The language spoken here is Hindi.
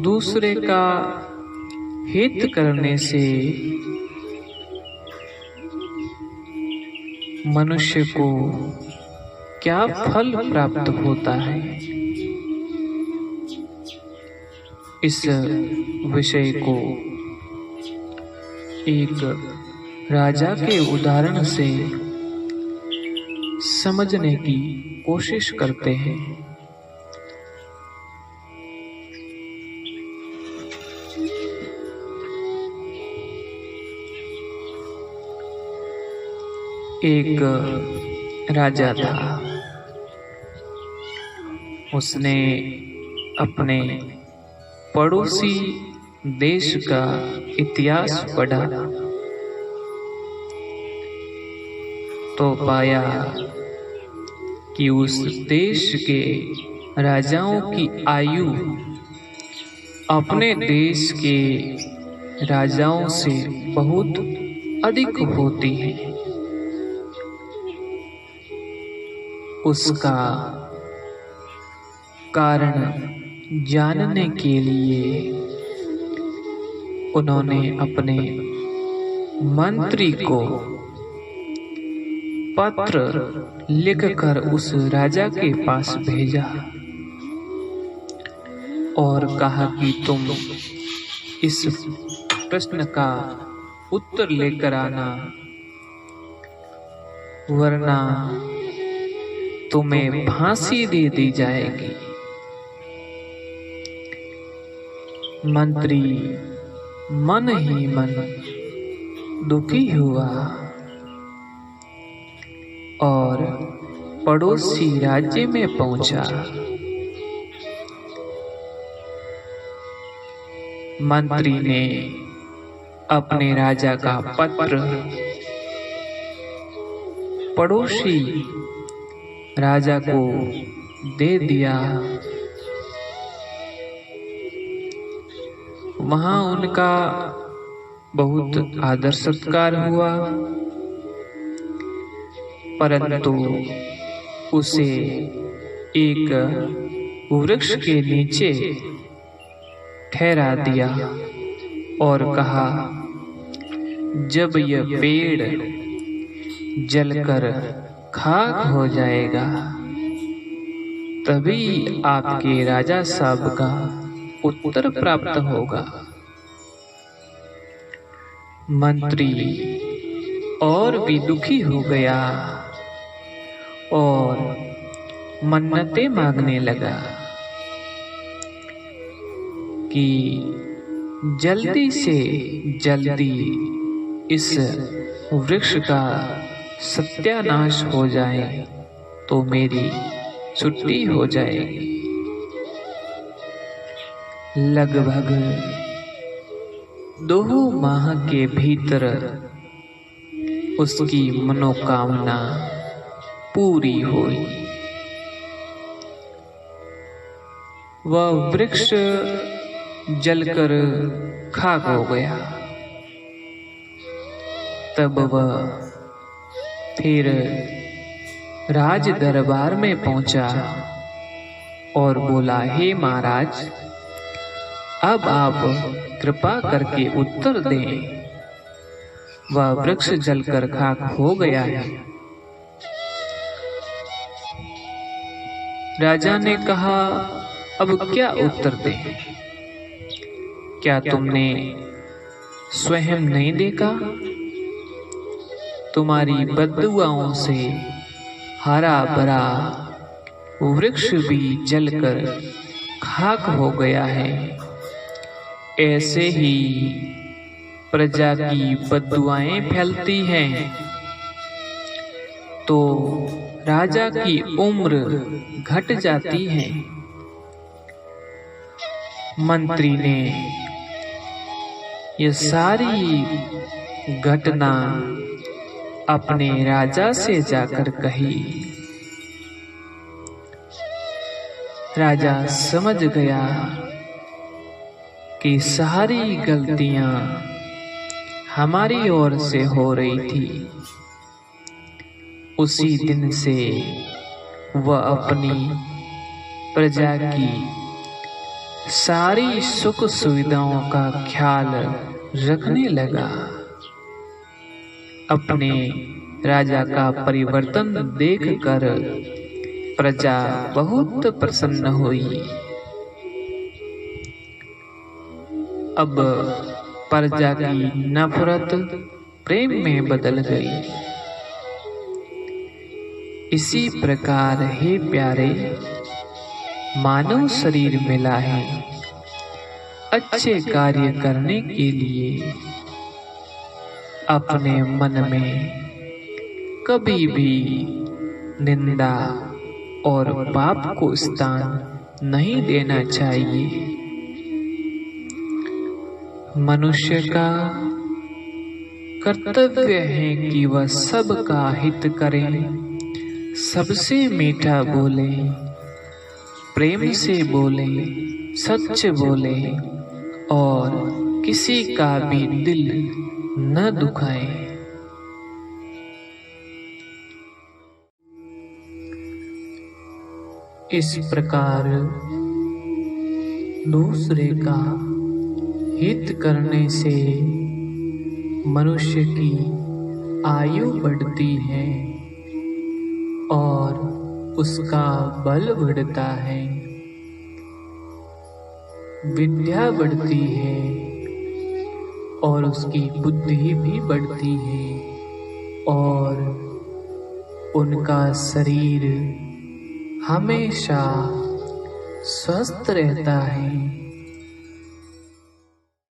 दूसरे का हित करने से मनुष्य को क्या फल प्राप्त होता है, इस विषय को एक राजा के उदाहरण से समझने की कोशिश करते हैं। एक राजा था। उसने अपने पड़ोसी देश का इतिहास पढ़ा तो पाया कि उस देश के राजाओं की आयु अपने देश के राजाओं से बहुत अधिक होती है। उसका कारण जानने के लिए उन्होंने अपने मंत्री को पत्र लिखकर उस राजा के पास भेजा और कहा कि तुम इस प्रश्न का उत्तर लेकर आना, वरना तुम्हें फांसी दे दी जाएगी। मंत्री मन ही मन दुखी हुआ और पड़ोसी राज्य में पहुंचा। मंत्री ने अपने राजा का पत्र पड़ोसी राजा को दे दिया। वहां उनका बहुत आदर सत्कार हुआ, परंतु उसे एक वृक्ष के नीचे ठहरा दिया और कहा, जब यह पेड़ जलकर खाक हो जाएगा तभी आपके राजा साहब का उत्तर प्राप्त होगा। मंत्री और भी दुखी हो गया और मन्नतें मांगने लगा कि जल्दी से जल्दी इस वृक्ष का सत्यानाश हो जाए तो मेरी छुट्टी हो जाएगी। लगभग 2 माह के भीतर उसकी मनोकामना पूरी हुई। वह वृक्ष जलकर खाक हो गया। तब वह फिर राज दरबार में पहुंचा और बोला, हे महाराज, अब आप कृपा करके उत्तर दें। वह वृक्ष जलकर खाक हो गया है। राजा ने कहा, अब क्या उत्तर दें? क्या तुमने स्वयं नहीं देखा? तुम्हारी बद्दुआओं से हरा भरा वृक्ष भी जलकर खाक हो गया है। ऐसे ही प्रजा की बद्दुआएं फैलती हैं तो राजा की उम्र घट जाती है। मंत्री ने ये सारी घटना अपने राजा से जाकर कही। राजा समझ गया कि सारी गलतियां हमारी ओर से हो रही थी। उसी दिन से वह अपनी प्रजा की सारी सुख सुविधाओं का ख्याल रखने लगा। अपने राजा का परिवर्तन देखकर प्रजा बहुत प्रसन्न हुई। अब प्रजा की नफरत प्रेम में बदल गई। इसी प्रकार हे प्यारे, मानव शरीर मिला है अच्छे कार्य करने के लिए। अपने मन में कभी भी निंदा और पाप को स्थान नहीं देना चाहिए। मनुष्य का कर्तव्य है कि वह सबका हित करे, सबसे मीठा बोले, प्रेम से बोले, सच बोले और किसी का भी दिल न दुखाए। इस प्रकार दूसरे का हित करने से मनुष्य की आयु बढ़ती है और उसका बल बढ़ता है, विद्या बढ़ती है और उसकी बुद्धि भी बढ़ती है और उनका शरीर हमेशा स्वस्थ रहता है।